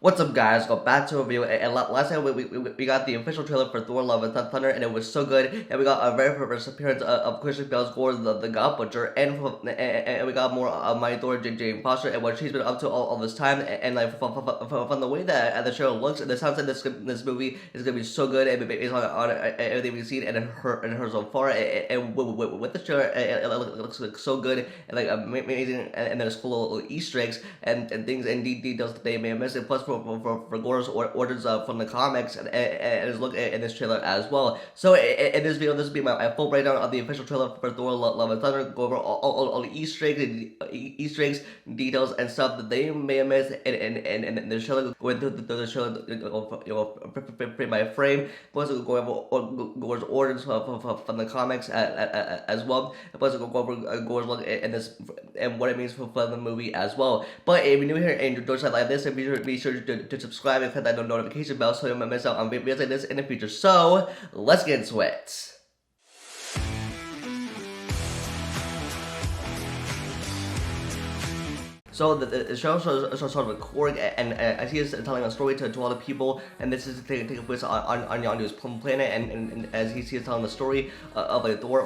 What's up, guys? Go back to a review. And last time we got the official trailer for Thor Love and Thunder, and it was so good. And we got a very first appearance of Christian Bale's Gorr, the God Butcher, and we got more of Mighty Thor, Jane Foster, and what she's been up to all this time. And like from the way that the show looks, and it sounds like this movie is gonna be so good, and based on everything we've seen and heard so far. And with the show, it looks so good and like amazing, and there's cool little Easter eggs and things and details that they may have missed. And plus, for Gorr's orders from the comics and his look in this trailer as well. So in this video, this will be my full breakdown of the official trailer for Thor Love and Thunder. Go over all the Easter eggs, details, and stuff that they may have missed in the trailer. Going through the trailer, frame by frame. Plus, go over Gorr's orders from the comics as well. Plus, go over Gorr's look in this and what it means for the movie as well. But if you're new here and you enjoy stuff like this, be sure to subscribe and click that notification bell so you don't miss out on videos like this in the future. So, let's get into it. So the show starts with Gorr, and as he is telling a story to all the people, and this is taking place on Yondu's planet, and as he is telling the story of like Thor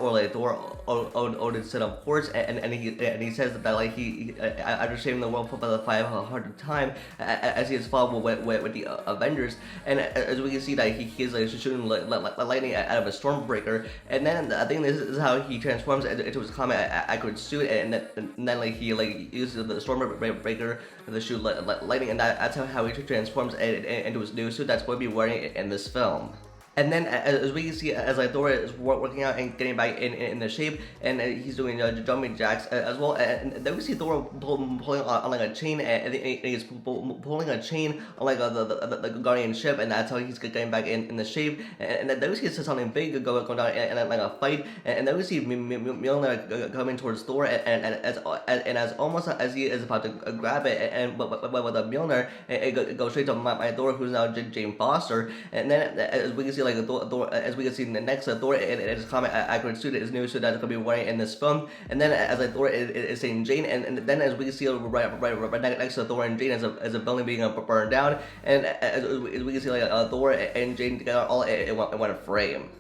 Odin's son of course, and he says that like he after saving the world for the 500th time, as he is fought with the Avengers, and as we can see that he is like shooting lightning out of a stormbreaker, and then I think this is how he transforms into his comet accurate suit, and then like he like uses the stormbreaker to shoot lightning, and that's how he transforms into his new suit that's going to be wearing in this film. And then, as we can see, as like Thor is working out and getting back in the shape, and he's doing jumping jacks as well. And then we see Thor pulling on like a chain, and he's pulling a chain on like the Guardian ship, and that's how he's getting back in the shape. And then we see something big going down in like a fight, and then we see Mjolnir coming towards Thor, and as almost as he is about to grab it, and with the Mjolnir, it goes straight to my Thor, who's now Jane Foster. And then as we can see, like Thor, as we can see in the next Thor in his comic accurate suit, his new suit that's gonna be wearing in this film. And then as like Thor is saying Jane, and then as we can see right next to Thor and Jane as a building being burned down, and as we can see like Thor and Jane together all in one frame.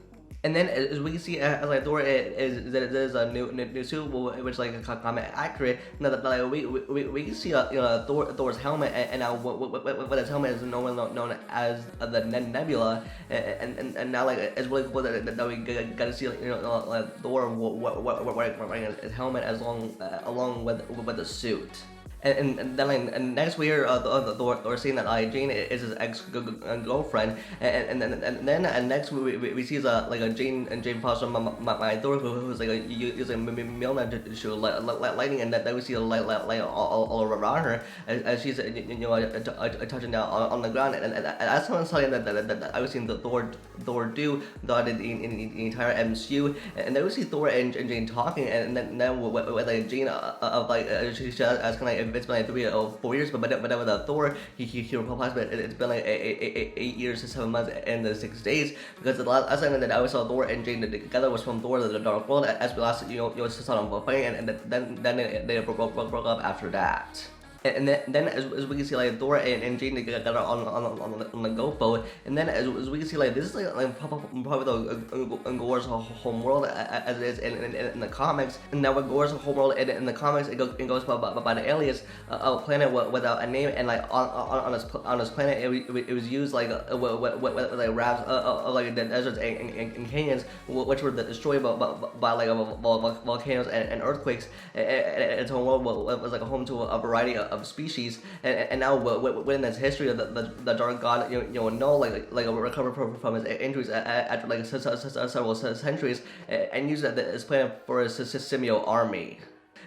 And then as we can see, as like Thor is a new suit, which like comic accurate. Now that like we can see Thor's helmet, and now what his helmet is known as the Nebula, and now like it's really cool that we got to see like Thor wearing his helmet along with the suit. And then like, next we hear Thor saying that Jane is his ex-girlfriend, and then next we see like a Jane Foster, my Thor, who's like using Mjolnir to shoot lightning, and then we see light all around her as she's touching down on the ground, and that's something that I've seen Thor do throughout the entire MCU, and then we see Thor and Jane talking, and then with like Jane of like she's asking like it's been like 3 or 4 years, but with Thor, he replies, but it's been like 8 years and 7 months and 6 days, because the last time that I saw Thor and Jane together was from Thor: The Dark World, as we last saw them fighting, and then they broke up after that. And then as we can see like Thor and Jane together on the Go boat, and then as we can see like this is like probably the Gorr's home world as it is in the comics. And now with Gorr's home world in the comics, it goes by the alias a planet without a name, and like on this planet it was used like with like rafts of like the deserts and canyons, which were destroyed by like volcanoes and earthquakes. And its home world was like a home to a variety of species, and now within this history of the Dark God, like recovered from his injuries after like several centuries, and used this planet for his symbiote army.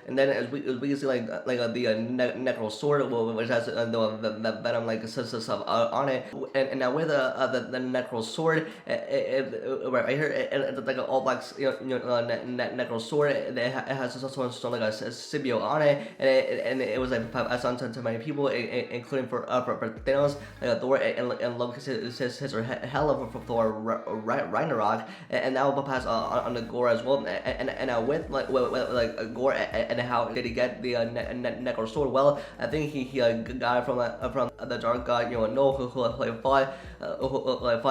And then as we can see like the necro sword, which has the venom like stuff on it, and now with the necro sword, right here it's like an all black necro sword. It has some like a symbiote on it, and it was like passed on to many people, including for Thanos, like Thor, and Loki says her hell for Thor Ragnarok, and now will pass on to Gorr as well, and now with Gorr and and how did he get the Necro sword? Well, I think he got it from the dark god, No, who fought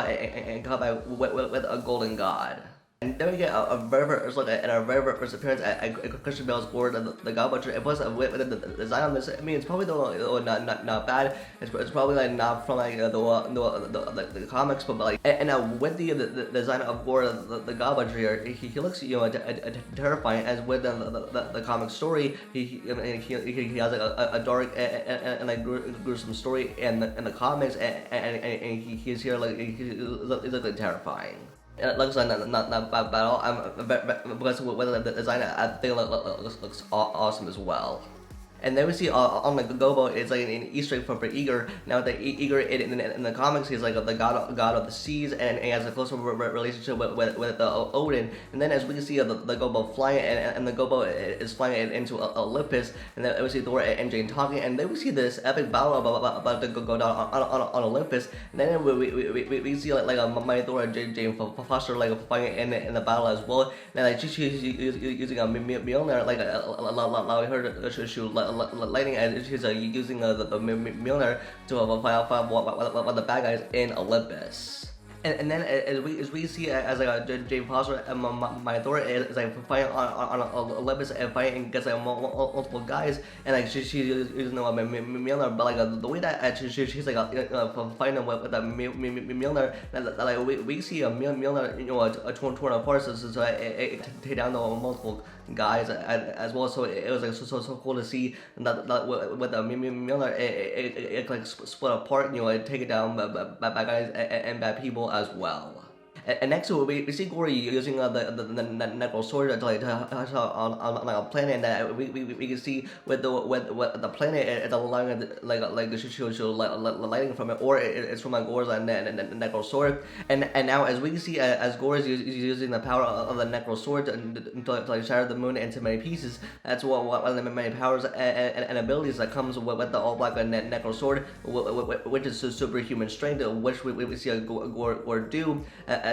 and combat with a golden god. And then we get a very first look at a very first appearance at Christian Bale's Gorr, the God Butcher. And plus, with the design on this, I mean, it's probably not bad. It's probably like not from like the comics, but like, and with the design of Gorr, the God Butcher here, he looks terrifying. As with the comic story, he has like a dark and like gruesome story in the comics, and he's here like he's like terrifying. It looks like not bad at all. Because with the design, I think it looks awesome as well. And then we see on the Gobo, it's like an Easter egg for Igor. Now the Igor in the comics, he's like the god of the seas, and he has a close relationship with Odin. And then as we can see the Gobo flying, and the Gobo is flying into Olympus, and then we see Thor and Jane talking, and then we see this epic battle about to go down on Olympus. And then we see like a Mighty Thor and Jane Foster like fighting in the battle as well. And like she's using a Mjolnir, like allowing her to shoot lighting, and she's using the Mjolnir to fight the bad guys in Olympus. And then as we see as like Jane Foster and Mighty Thor is like fighting on Olympus and fighting against like multiple guys, and like she's using the Mjolnir, but like the way that she's like fighting with the Mjolnir, like we see a Mjolnir torn apart, so it take down the multiple guys as well. So it was like so cool to see that with the Mjolnir it like split apart, take it down bad guys and bad people as well. And next we see Gorr using the Necro sword to like on like a planet, and that we can see with the planet it's allowing like show lighting from it, or it's from Gorr's Necro sword. And now as we can see as Gorr is using the power of the Necro sword to like shatter the moon into many pieces. That's one of the many powers and abilities that comes with the all black Necro sword, which is superhuman strength, which we see Gorr do.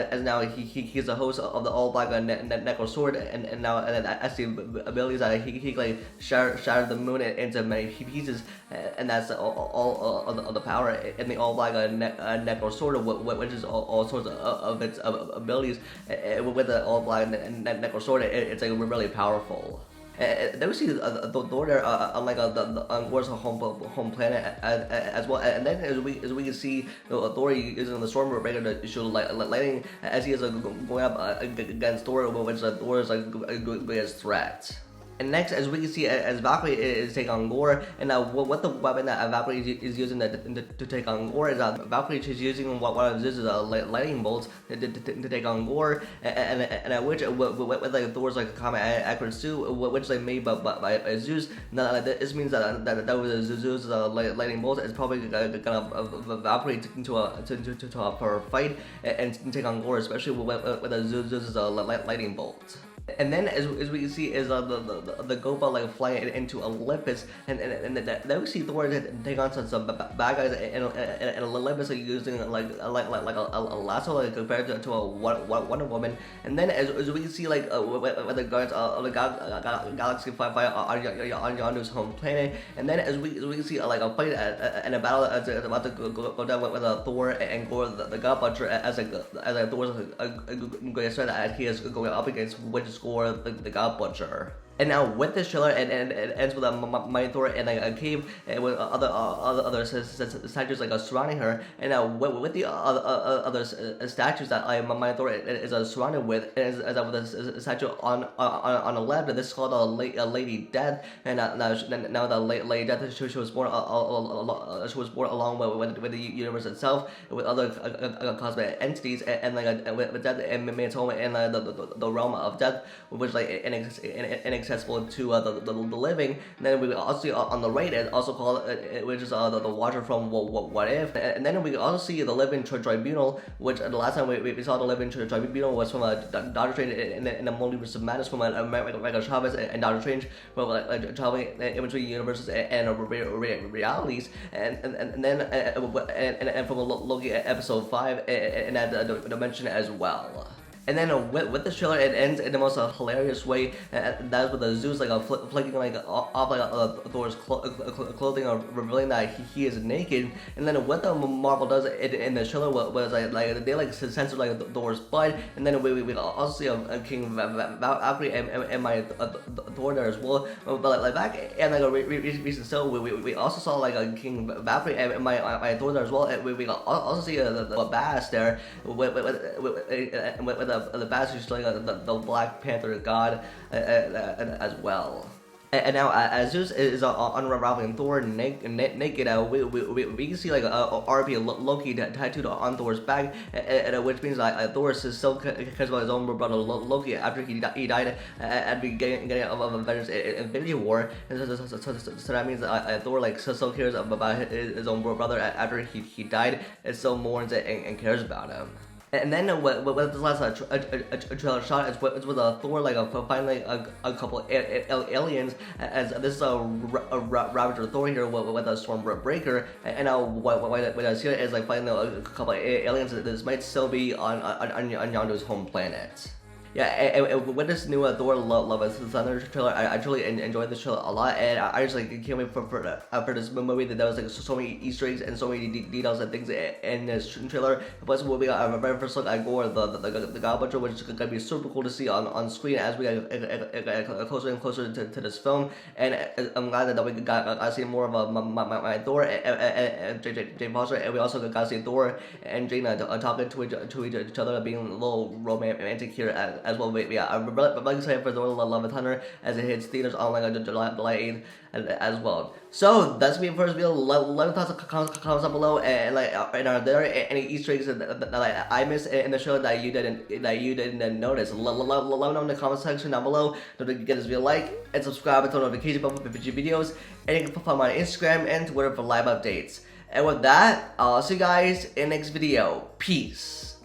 As now he's the host of the all black Necro sword, and now as the abilities that he like shattered the moon into many pieces, and that's all of the power in the all black Necro sword, which is all sorts of its abilities. With the all black Necro sword, it's like really powerful. Then we see Thor there on Gorr's home planet as well, and then as we can see Thor using the Stormbreaker to show lightning as he is going up against Thor, which Thor is like greatest threat. And next, as we can see, as Valkyrie is taking on Gorr, and what the weapon that Valkyrie is using to take on Gorr is Valkyrie is using one of Zeus's lightning bolts to take on Gorr, and which with like Thor's like combat accurate suit, which like made by Zeus. Now this means that was Zeus's lightning bolt is probably gonna Valkyrie to a fight and take on Gorr, especially with Zeus's lightning bolt. And then as we can see is the Gopa like flying into Olympus, and then we see Thor take on some bad guys in Olympus, like using like a lasso like compared to a Wonder Woman. And then as we can see like with the guards of the galaxy fight on Yondu's home planet. And then as we can see like a fight and a battle as it's about to go down with Thor and Gorr, the God Butcher, as Thor's a great threat that he is going up against, which is Gorr, the God Butcher. And now with this trailer, it ends with a Mighty Thor in like a cave, and with other statues like surrounding her. And now with the other statues that Mighty Thor is surrounded with, is with a statue on the left. This is called a Lady Death. And now the Lady Death, she was born along with the universe itself, with other cosmic entities, and with death and made its home in the realm of death, which like inaccessible to the living. And then we also see on the right it's also called which is the Watcher from What If. And then we also see the Living Tribunal, which the last time we saw the Living Tribunal was from Doctor Strange in the Multiverse of Madness, from America Chavez and Doctor Strange, from traveling in between universes and realities. And then from Loki episode 5 in that dimension as well. And then with the trailer, it ends in the most hilarious way. That's with the Zeus flicking off Thor's clothing, revealing that he is naked. And then what the Marvel does in the trailer was they censor Thor's butt, and then we also see King Valkyrie and my Thor there as well. But back in recent show, we also saw King Valkyrie and my Thor there as well. And we also see the Bass there with the Bastards like the Black Panther god as well. And now, as Zeus is unraveling Thor naked, we can see RP Loki tattooed on Thor's back, which means Thor still cares about his own brother Loki after he died at the beginning of Avengers Infinity War. And so that means Thor still cares about his own brother after he died, and still mourns and cares about him. And then what this last trailer shot is with Thor finding a couple aliens, as this is a Ravager Thor here with a Stormbreaker, and now what I see is finding a couple aliens. This might still be on Yondu's home planet. Yeah, and with this new Thor Love and Thunder trailer, I truly enjoyed this trailer a lot, and I just can't wait for this movie. That there was so many Easter eggs and so many details and things in this trailer. Plus, we got a very first look at Gorr, the God Butcher, which is gonna be super cool to see on screen as we get closer and closer to this film. And I'm glad that we got see more of my Thor and Jane Foster, and we also got to see Thor and Jaina talking to each other, being a little romantic here as well. Yeah, I'm really excited for Thor Love and Thunder as it hits theaters on July 8th as well. So that's me for this video. Let me thoughts comments down below, and are there any Easter eggs that I missed in the show that you didn't notice? Let me know in the comment section down below. Don't forget to give this video a like and subscribe and turn on notification bell for future videos. And you can follow me on Instagram and Twitter for live updates. And with that, I'll see you guys in the next video. Peace.